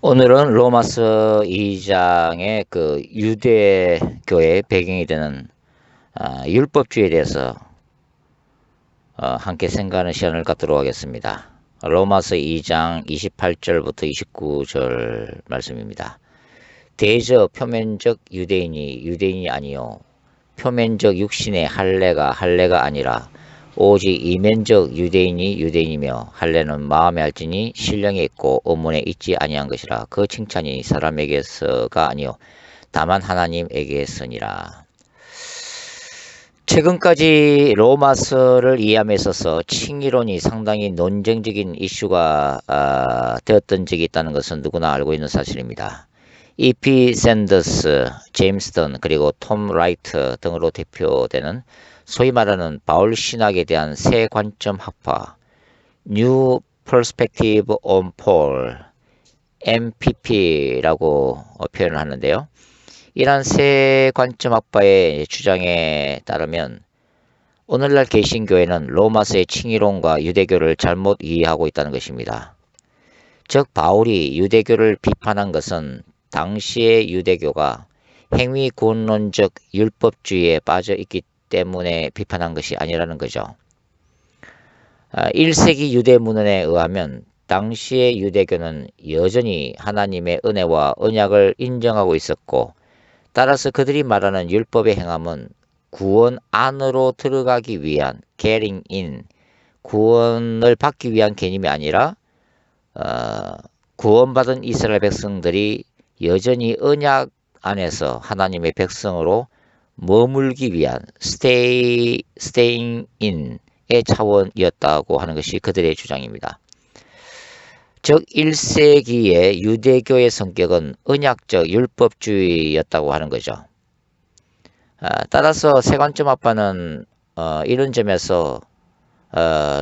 오늘은 로마서 2장의 그 유대교의 배경이 되는 율법주의에 대해서 함께 생각하는 시간을 갖도록 하겠습니다. 로마서 2장 28절부터 29절 말씀입니다. 대저 표면적 유대인이 유대인이 아니요 표면적 육신의 할례가 아니라 오직 이면적 유대인이 유대인이며 할례는 마음에 할지니 신령에 있고 의문에 있지 아니한 것이라. 그 칭찬이 사람에게서가 아니요 다만 하나님에게서니라. 최근까지 로마서를 이해함에 있어서 칭의론이 상당히 논쟁적인 이슈가 되었던 적이 있다는 것은 누구나 알고 있는 사실입니다. E.P. 샌더스, 제임스 던, 그리고 톰 라이트 등으로 대표되는 소위 말하는 바울 신학에 대한 새 관점 학파, New Perspective on Paul, MPP라고 표현을 하는데요. 이러한 새 관점 학파의 주장에 따르면 오늘날 개신교회는 로마서의 칭의론과 유대교를 잘못 이해하고 있다는 것입니다. 즉 바울이 유대교를 비판한 것은 당시의 유대교가 행위구원론적 율법주의에 빠져 있기 때문에 비판한 것이 아니라는 거죠. 1세기 유대문헌에 의하면 당시의 유대교는 여전히 하나님의 은혜와 언약을 인정하고 있었고, 따라서 그들이 말하는 율법의 행함은 구원 안으로 들어가기 위한 getting in, 구원을 받기 위한 개념이 아니라 구원받은 이스라엘 백성들이 여전히 언약 안에서 하나님의 백성으로 머물기 위한 staying in의 차원이었다고 하는 것이 그들의 주장입니다. 즉 1세기의 유대교의 성격은 언약적 율법주의였다고 하는 거죠. 따라서 세관점 학파는 이런 점에서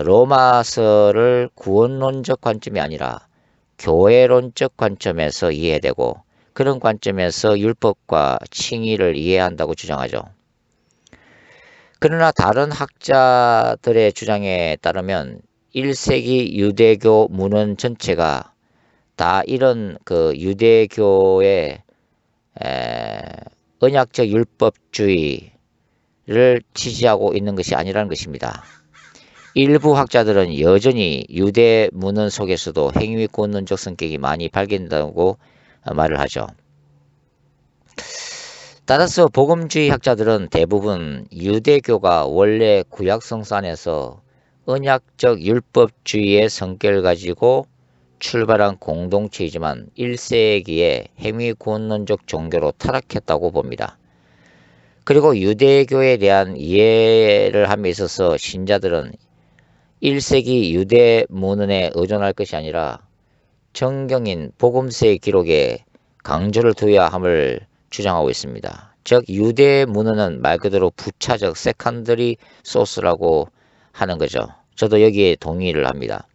로마서를 구원론적 관점이 아니라 교회론적 관점에서 이해되고, 그런 관점에서 율법과 칭의를 이해한다고 주장하죠. 그러나 다른 학자들의 주장에 따르면 1세기 유대교 문헌 전체가 다 이런 그 유대교의 언약적 율법주의를 지지하고 있는 것이 아니라는 것입니다. 일부 학자들은 여전히 유대 문헌 속에서도 행위구원론적 성격이 많이 발견된다고 말을 하죠. 따라서 복음주의 학자들은 대부분 유대교가 원래 구약 성서 안에서 언약적 율법주의의 성격을 가지고 출발한 공동체이지만 1세기에 행위구원론적 종교로 타락했다고 봅니다. 그리고 유대교에 대한 이해를 함에 있어서 신자들은 1세기 유대 문헌에 의존할 것이 아니라 정경인 복음서의 기록에 강조를 두어야 함을 주장하고 있습니다. 즉 유대 문헌은 말 그대로 부차적 세컨더리 소스라고 하는 거죠. 저도 여기에 동의를 합니다.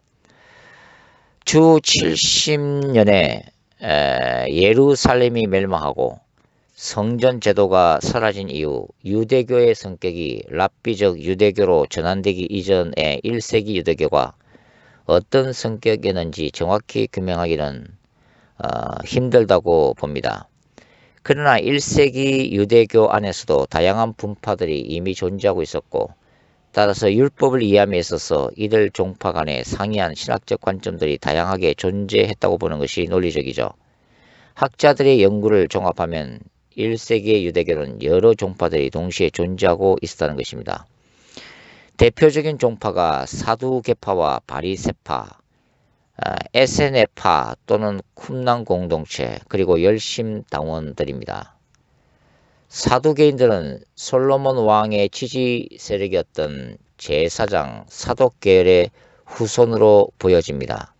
주 70년에 예루살렘이 멸망하고 성전 제도가 사라진 이후 유대교의 성격이 랍비적 유대교로 전환되기 이전의 1세기 유대교가 어떤 성격이었는지 정확히 규명하기는 힘들다고 봅니다. 그러나 1세기 유대교 안에서도 다양한 분파들이 이미 존재하고 있었고, 따라서 율법을 이해함에 있어서 이들 종파 간의 상이한 신학적 관점들이 다양하게 존재했다고 보는 것이 논리적이죠. 학자들의 연구를 종합하면 1세기의 유대교는 여러 종파들이 동시에 존재하고 있었다는 것입니다. 대표적인 종파가 사두개파와 바리새파, 에세네파 또는 쿰난 공동체, 그리고 열심당원들입니다. 사두개인들은 솔로몬 왕의 지지 세력이었던 제사장 사독계열의 후손으로 보여집니다.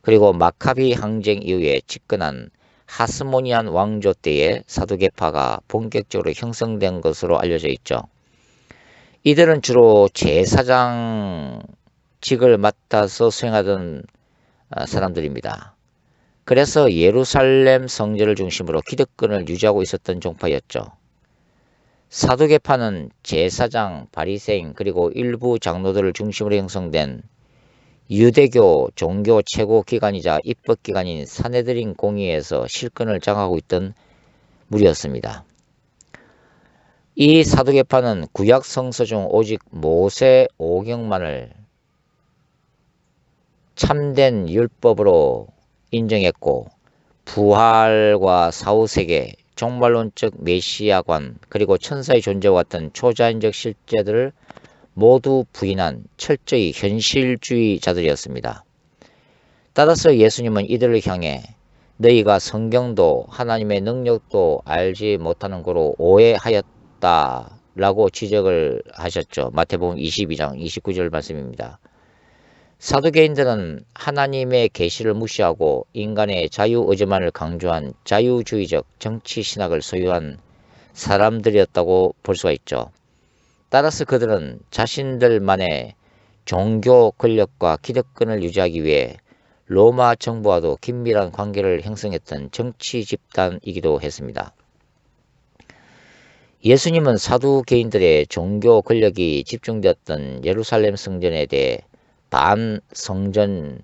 그리고 마카비 항쟁 이후에 집권한 하스모니안 왕조 때에 사두개파가 본격적으로 형성된 것으로 알려져 있죠. 이들은 주로 제사장직을 맡아서 수행하던 사람들입니다. 그래서 예루살렘 성전을 중심으로 기득권을 유지하고 있었던 종파였죠. 사두개파는 제사장, 바리새인, 그리고 일부 장로들을 중심으로 형성된 유대교 종교 최고 기관이자 입법기관인 사내드린 공의회에서 실권을 장악하고 있던 무리였습니다. 이 사두개파는 구약 성서 중 오직 모세 오경만을 참된 율법으로 인정했고, 부활과 사후세계, 종말론적 메시아관, 그리고 천사의 존재와 같은 초자연적 실제들을 모두 부인한 철저히 현실주의자들이었습니다. 따라서 예수님은 이들을 향해 너희가 성경도 하나님의 능력도 알지 못하는 거로 오해하였다 라고 지적을 하셨죠. 마태복음 22장 29절 말씀입니다. 사두개인들은 하나님의 계시를 무시하고 인간의 자유의지만을 강조한 자유주의적 정치신학을 소유한 사람들이었다고 볼 수가 있죠. 따라서 그들은 자신들만의 종교 권력과 기득권을 유지하기 위해 로마 정부와도 긴밀한 관계를 형성했던 정치 집단이기도 했습니다. 예수님은 사두개인들의 종교 권력이 집중되었던 예루살렘 성전에 대해 반성전주의를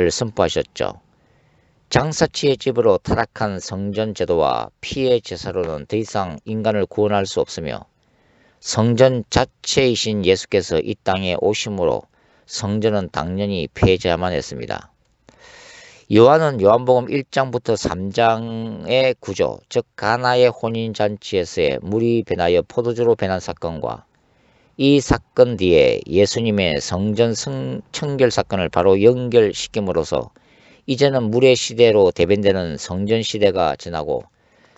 선포하셨죠. 장사치의 집으로 타락한 성전 제도와 피해 제사로는 더 이상 인간을 구원할 수 없으며, 성전 자체이신 예수께서 이 땅에 오심으로 성전은 당연히 폐지해야만 했습니다. 요한은 요한복음 1장부터 3장의 구조, 즉 가나의 혼인잔치에서의 물이 변하여 포도주로 변한 사건과 이 사건 뒤에 예수님의 성전 청결 사건을 바로 연결시킴으로써 이제는 물의 시대로 대변되는 성전 시대가 지나고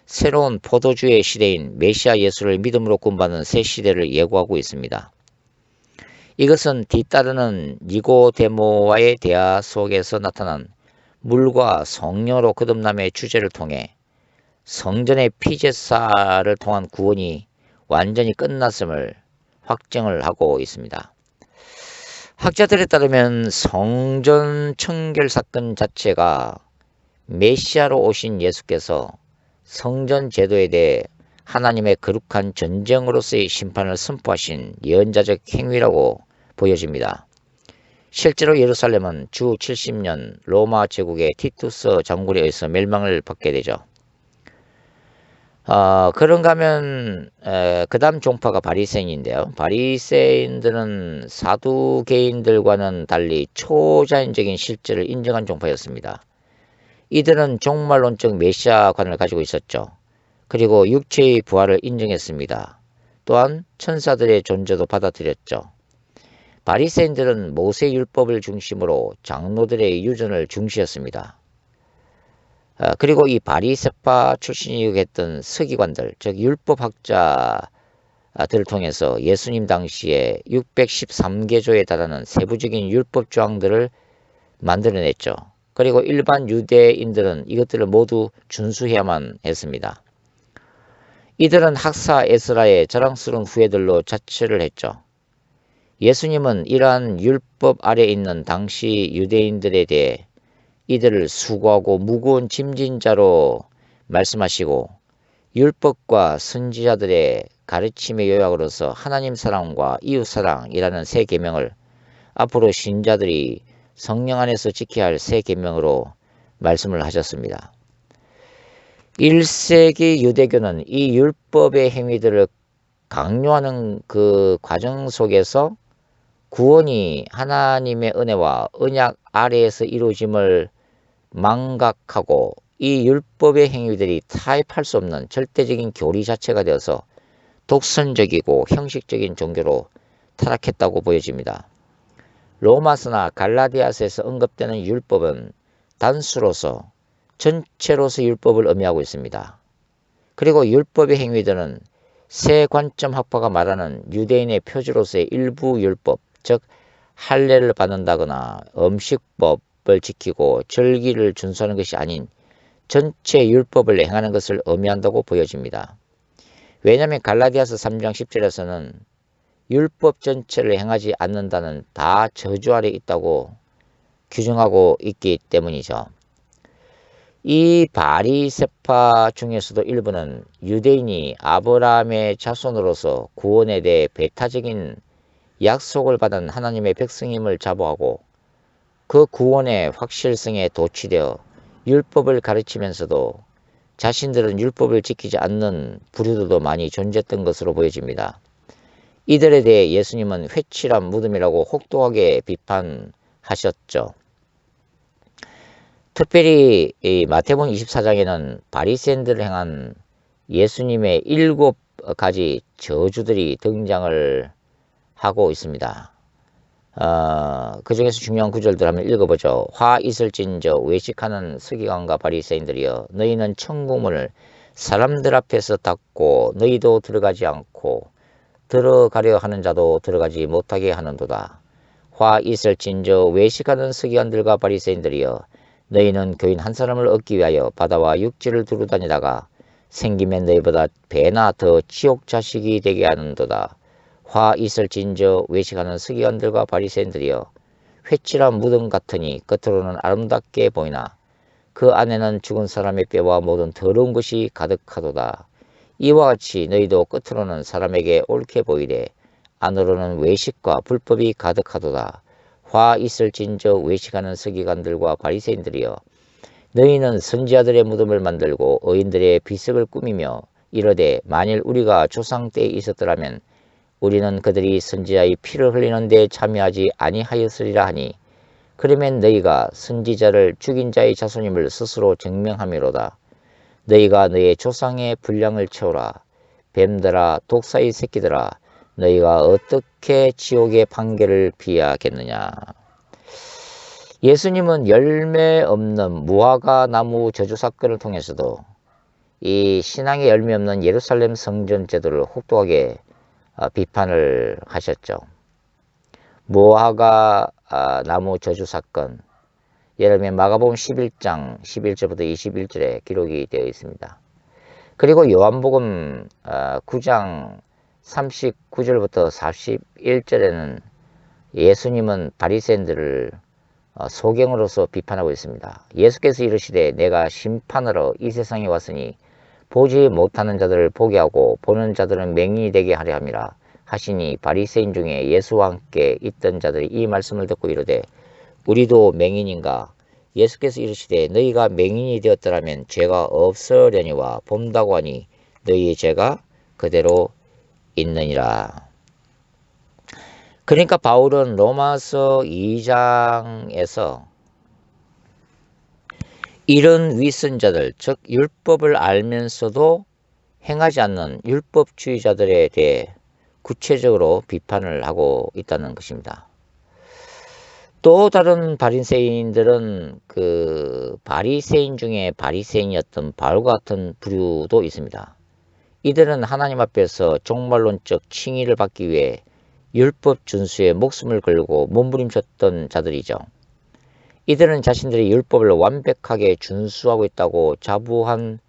새로운 포도주의 시대인 메시아 예수를 믿음으로 구원받는 새 시대를 예고하고 있습니다. 이것은 뒤따르는 니고데모와의 대화 속에서 나타난 물과 성령으로 거듭남의 주제를 통해 성전의 피제사를 통한 구원이 완전히 끝났음을 확정을 하고 있습니다. 학자들에 따르면 성전 청결 사건 자체가 메시아로 오신 예수께서 성전 제도에 대해 하나님의 거룩한 전쟁으로서의 심판을 선포하신 예언자적 행위라고 보여집니다. 실제로 예루살렘은 주 70년 로마 제국의 티투스 장군에 의해서 멸망을 받게 되죠. 그런가 하면 그 다음 종파가 바리새인인데요. 바리새인들은 사두개인들과는 달리 초자연적인 실제를 인정한 종파였습니다. 이들은 종말론적 메시아관을 가지고 있었죠. 그리고 육체의 부활을 인정했습니다. 또한 천사들의 존재도 받아들였죠. 바리새인들은 모세 율법을 중심으로 장로들의 유전을 중시했습니다. 그리고 이 바리새파 출신이기도 했던 서기관들, 즉 율법학자들을 통해서 예수님 당시에 613개조에 달하는 세부적인 율법 조항들을 만들어냈죠. 그리고 일반 유대인들은 이것들을 모두 준수해야만 했습니다. 이들은 학사 에스라의 자랑스러운 후예들로 자처를 했죠. 예수님은 이러한 율법 아래 있는 당시 유대인들에 대해 이들을 수고하고 무거운 짐진자로 말씀하시고 율법과 선지자들의 가르침의 요약으로서 하나님 사랑과 이웃 사랑이라는 새 계명을 앞으로 신자들이 성령 안에서 지켜야 할 새 계명으로 말씀을 하셨습니다. 1세기 유대교는 이 율법의 행위들을 강요하는 그 과정 속에서 구원이 하나님의 은혜와 언약 아래에서 이루어짐을 망각하고 이 율법의 행위들이 타협할 수 없는 절대적인 교리 자체가 되어서 독선적이고 형식적인 종교로 타락했다고 보여집니다. 로마서나 갈라디아서에서 언급되는 율법은 단수로서 전체로서 율법을 의미하고 있습니다. 그리고 율법의 행위들은 새 관점 학파가 말하는 유대인의 표지로서의 일부 율법, 즉 할례를 받는다거나 음식법을 지키고 절기를 준수하는 것이 아닌 전체 율법을 행하는 것을 의미한다고 보여집니다. 왜냐하면 갈라디아서 3장 10절에서는 율법 전체를 행하지 않는다는 다 저주 아래 있다고 규정하고 있기 때문이죠. 이 바리새파 중에서도 일부는 유대인이 아브라함의 자손으로서 구원에 대해 배타적인 약속을 받은 하나님의 백성임을 자부하고 그 구원의 확실성에 도취되어 율법을 가르치면서도 자신들은 율법을 지키지 않는 부류들도 많이 존재했던 것으로 보여집니다. 이들에 대해 예수님은 회칠한 무덤이라고 혹독하게 비판하셨죠. 특별히 이 마태복음 24장에는 바리새인들을 향한 예수님의 7가지 저주들이 등장을 하고 있습니다. 그 중에서 중요한 구절들 한번 읽어보죠. 화 있을진저 외식하는 서기관과 바리새인들이여 너희는 천국문을 사람들 앞에서 닫고 너희도 들어가지 않고 들어가려 하는 자도 들어가지 못하게 하는도다. 화 있을진저 외식하는 서기관들과 바리새인들이여 너희는 교인 한 사람을 얻기 위하여 바다와 육지를 두루다니다가 생기면 너희보다 배나 더 지옥 자식이 되게 하는도다. 화 있을진저 외식하는 서기관들과 바리새인들이여 회칠한 무덤 같으니 겉으로는 아름답게 보이나 그 안에는 죽은 사람의 뼈와 모든 더러운 것이 가득하도다. 이와 같이 너희도 겉으로는 사람에게 옳게 보이되 안으로는 외식과 불법이 가득하도다. 화 있을진저 외식하는 서기관들과 바리새인들이여 너희는 선지자들의 무덤을 만들고 의인들의 비석을 꾸미며 이르되 만일 우리가 조상 때에 있었더라면 우리는 그들이 선지자의 피를 흘리는 데 참여하지 아니하였으리라 하니 그러면 너희가 선지자를 죽인 자의 자손임을 스스로 증명함이로다. 너희가 너희의 조상의 분량을 채우라. 뱀들아 독사의 새끼들아 너희가 어떻게 지옥의 판결을 피하겠느냐. 예수님은 열매 없는 무화과 나무 저주 사건을 통해서도 이 신앙의 열매 없는 예루살렘 성전 제도를 혹독하게 비판을 하셨죠. 무화과 나무 저주 사건, 예를 들면 마가복음 11장 11절부터 21절에 기록이 되어 있습니다. 그리고 요한복음 9장 39절부터 41절에는 예수님은 바리새인들을 소경으로서 비판하고 있습니다. 예수께서 이르시되 내가 심판하러 이 세상에 왔으니 보지 못하는 자들을 보게 하고 보는 자들은 맹인이 되게 하려 함이라 하시니 바리새인 중에 예수와 함께 있던 자들이 이 말씀을 듣고 이르되 우리도 맹인인가? 예수께서 이르시되 너희가 맹인이 되었더라면 죄가 없으려니와 본다고 하니 너희의 죄가 그대로 있느니라. 그러니까 바울은 로마서 2장에서 이런 위선자들, 즉 율법을 알면서도 행하지 않는 율법주의자들에 대해 구체적으로 비판을 하고 있다는 것입니다. 또 다른 바리새인들은 그 바리새인 중에 바리새인이었던 바울과 같은 부류도 있습니다. 이들은 하나님 앞에서 종말론적 칭의를 받기 위해 율법 준수에 목숨을 걸고 몸부림쳤던 자들이죠. 이들은 자신들이 율법을 완벽하게 준수하고 있다고 자부한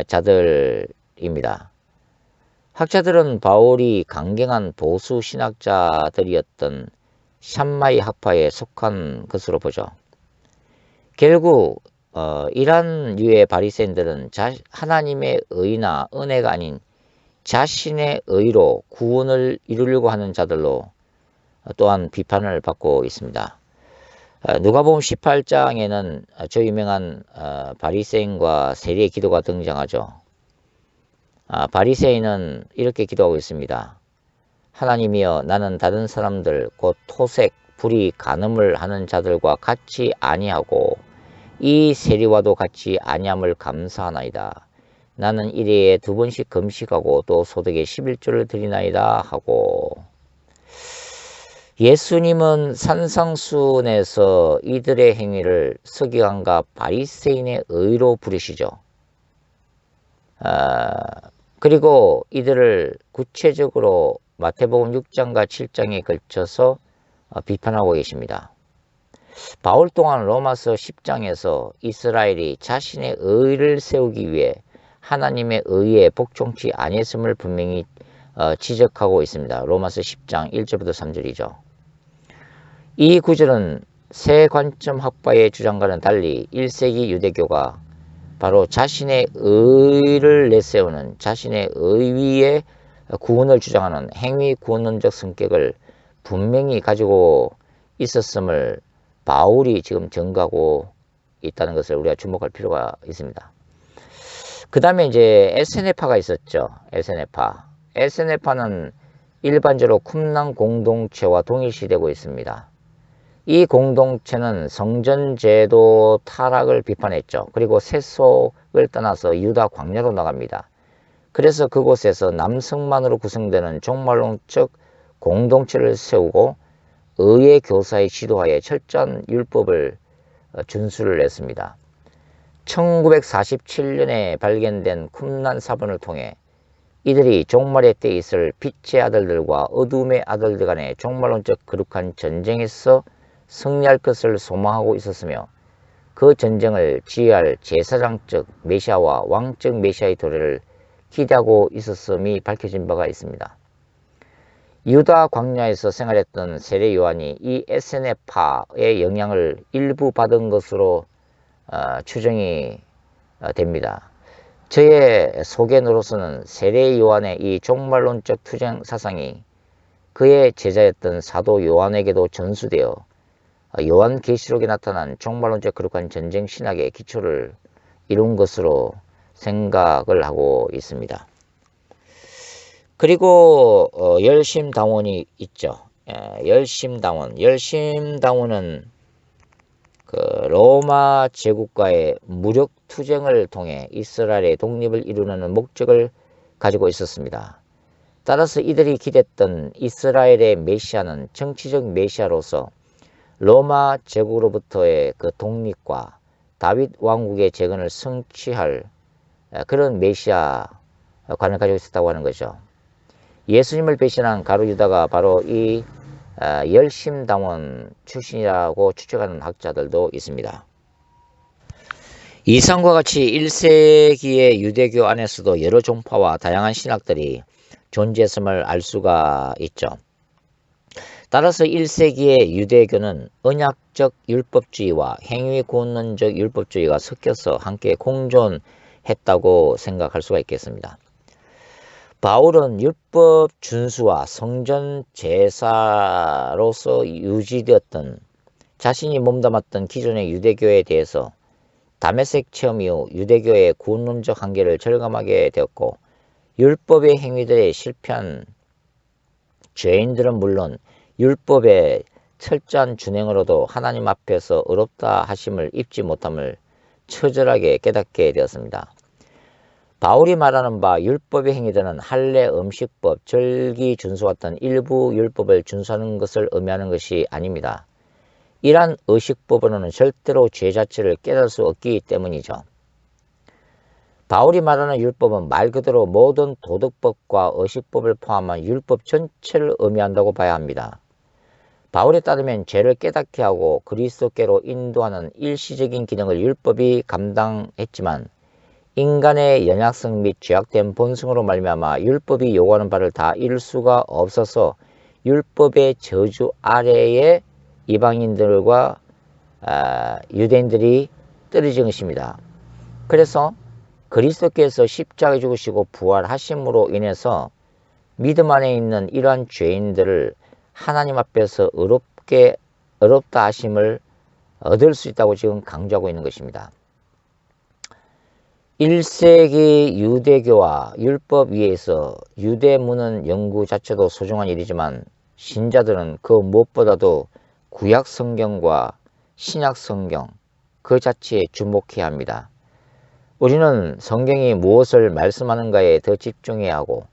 자들입니다. 학자들은 바울이 강경한 보수 신학자들이었던 샴마이 학파에 속한 것으로 보죠. 결국 이러한 류의 바리새인들은 하나님의 의나 은혜가 아닌 자신의 의로 구원을 이루려고 하는 자들로 또한 비판을 받고 있습니다. 누가복음 18장에는 저 유명한 바리새인과 세리의 기도가 등장하죠. 바리새인은 이렇게 기도하고 있습니다. 하나님이여 나는 다른 사람들 곧 토색, 불의, 간음을 하는 자들과 같이 아니하고 이 세리와도 같이 아니함을 감사하나이다. 나는 일해에 2번씩 금식하고 또 소득의 11조를 드리나이다 하고 예수님은 산상수훈에서 이들의 행위를 서기관과 바리새인의 의로 부르시죠. 그리고 이들을 구체적으로 마태복음 6장과 7장에 걸쳐서 비판하고 계십니다. 바울 또한 로마서 10장에서 이스라엘이 자신의 의를 세우기 위해 하나님의 의에 복종치 아니했음을 분명히 지적하고 있습니다. 로마서 10장 1절부터 3절이죠. 이 구절은 새 관점 학파의 주장과는 달리 1세기 유대교가 바로 자신의 의를 내세우는 자신의 의위에 구원을 주장하는 행위 구원론적 성격을 분명히 가지고 있었음을 바울이 지금 증거하고 있다는 것을 우리가 주목할 필요가 있습니다. 그 다음에 이제 에세네파가 있었죠. 에세네파는 일반적으로 쿰란 공동체와 동일시되고 있습니다. 이 공동체는 성전제도 타락을 비판했죠. 그리고 세속을 떠나서 유다 광야로 나갑니다. 그래서 그곳에서 남성만으로 구성되는 종말론적 공동체를 세우고 의회 교사의 지도하에 철저한 율법을 준수를 했습니다. 1947년에 발견된 쿰란 사본을 통해 이들이 종말의 때에 있을 빛의 아들들과 어둠의 아들들 간의 종말론적 거룩한 전쟁에서 승리할 것을 소망하고 있었으며 그 전쟁을 지휘할 제사장적 메시아와 왕적 메시아의 도래를 기대하고 있었음이 밝혀진 바가 있습니다. 유다 광야에서 생활했던 세례 요한이 이 에세네파의 영향을 일부 받은 것으로 추정이 됩니다. 저의 소견으로서는 세례 요한의 이 종말론적 투쟁 사상이 그의 제자였던 사도 요한에게도 전수되어 요한계시록에 나타난 종말론적 거룩한 전쟁 신학의 기초를 이룬 것으로 생각을 하고 있습니다. 그리고 열심당원이 있죠. 열심당원은 그 로마 제국과의 무력 투쟁을 통해 이스라엘의 독립을 이루는 목적을 가지고 있었습니다. 따라서 이들이 기댔던 이스라엘의 메시아는 정치적 메시아로서 로마 제국으로부터의 그 독립과 다윗 왕국의 재건을 성취할 그런 메시아관을 가지고 있었다고 하는 거죠. 예수님을 배신한 가룟 유다가 바로 이 열심당원 출신이라고 추측하는 학자들도 있습니다. 이상과 같이 1세기의 유대교 안에서도 여러 종파와 다양한 신학들이 존재했음을 알 수가 있죠. 따라서 1세기의 유대교는 언약적 율법주의와 행위구원론적 율법주의가 섞여서 함께 공존했다고 생각할 수가 있겠습니다. 바울은 율법 준수와 성전 제사로서 유지되었던 자신이 몸담았던 기존의 유대교에 대해서 다메섹 체험 이후 유대교의 구원론적 한계를 절감하게 되었고 율법의 행위들에 실패한 죄인들은 물론 율법의 철저한 준행으로도 하나님 앞에서 의롭다 하심을 입지 못함을 처절하게 깨닫게 되었습니다. 바울이 말하는 바 율법의 행위들은 할례, 음식법, 절기 준수 같은 일부 율법을 준수하는 것을 의미하는 것이 아닙니다. 이러한 의식법으로는 절대로 죄 자체를 깨달을 수 없기 때문이죠. 바울이 말하는 율법은 말 그대로 모든 도덕법과 의식법을 포함한 율법 전체를 의미한다고 봐야 합니다. 바울에 따르면 죄를 깨닫게 하고 그리스도께로 인도하는 일시적인 기능을 율법이 감당했지만 인간의 연약성 및 죄악된 본성으로 말미암아 율법이 요구하는 바를 다 이룰 수가 없어서 율법의 저주 아래에 이방인들과 유대인들이 떨어진 것입니다. 그래서 그리스도께서 십자가에 죽으시고 부활하심으로 인해서 믿음 안에 있는 이러한 죄인들을 하나님 앞에서 의롭다 하심을 얻을 수 있다고 지금 강조하고 있는 것입니다. 1세기 유대교와 율법 위에서 유대문헌 연구 자체도 소중한 일이지만 신자들은 그 무엇보다도 구약 성경과 신약 성경 그 자체에 주목해야 합니다. 우리는 성경이 무엇을 말씀하는가에 더 집중해야 하고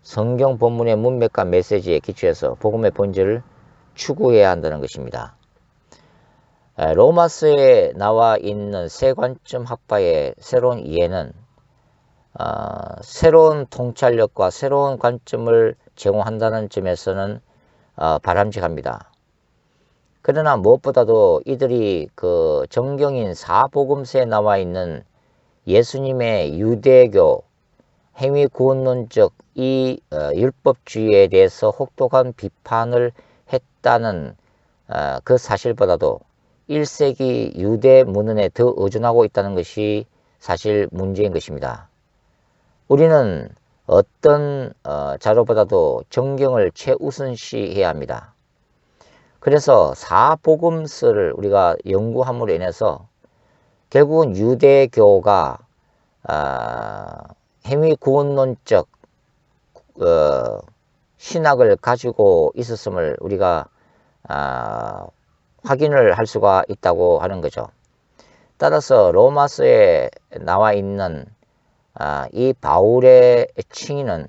성경 본문의 문맥과 메시지에 기초해서 복음의 본질을 추구해야 한다는 것입니다. 로마서에 나와 있는 세 관점 학파의 새로운 이해는 새로운 통찰력과 새로운 관점을 제공한다는 점에서는 바람직합니다. 그러나 무엇보다도 이들이 그 정경인 사복음서에 나와 있는 예수님의 유대교 행위구원론적 이 율법주의에 대해서 혹독한 비판을 했다는 그 사실보다도 1세기 유대 문헌에 더 의존하고 있다는 것이 사실 문제인 것입니다. 우리는 어떤 자료보다도 정경을 최우선시해야 합니다. 그래서 사복음서를 우리가 연구함으로 인해서 결국은 유대교가 행위 구원론적 신학을 가지고 있었음을 우리가 확인을 할 수가 있다고 하는 거죠. 따라서 로마서에 나와 있는 이 바울의 칭의는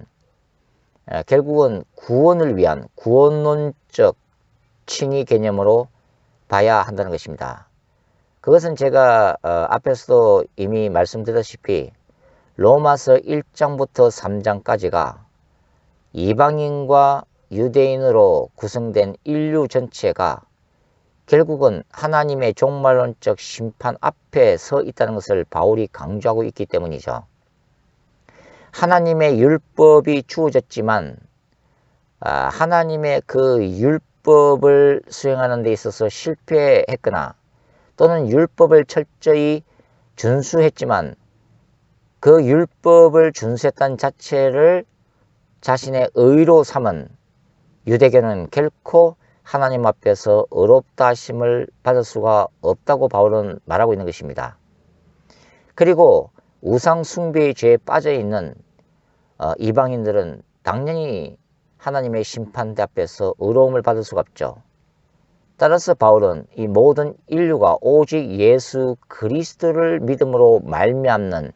결국은 구원을 위한 구원론적 칭의 개념으로 봐야 한다는 것입니다. 그것은 제가 앞에서도 이미 말씀드렸다시피 로마서 1장부터 3장까지가 이방인과 유대인으로 구성된 인류 전체가 결국은 하나님의 종말론적 심판 앞에 서 있다는 것을 바울이 강조하고 있기 때문이죠. 하나님의 율법이 주어졌지만 하나님의 그 율법을 수행하는 데 있어서 실패했거나 또는 율법을 철저히 준수했지만 그 율법을 준수했다는 자체를 자신의 의로 삼은 유대교는 결코 하나님 앞에서 의롭다 하심을 받을 수가 없다고 바울은 말하고 있는 것입니다. 그리고 우상 숭배의 죄에 빠져 있는 이방인들은 당연히 하나님의 심판대 앞에서 의로움을 받을 수가 없죠. 따라서 바울은 이 모든 인류가 오직 예수 그리스도를 믿음으로 말미암는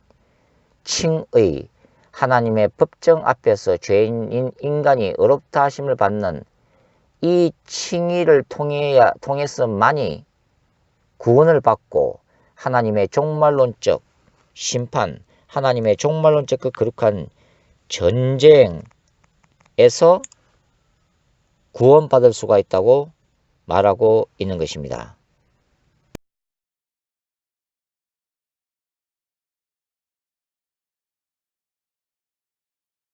칭의, 하나님의 법정 앞에서 죄인인 인간이 의롭다 하심을 받는 이 칭의를 통해서만이 구원을 받고 하나님의 종말론적 심판, 하나님의 종말론적 그 거룩한 전쟁에서 구원받을 수가 있다고 말하고 있는 것입니다.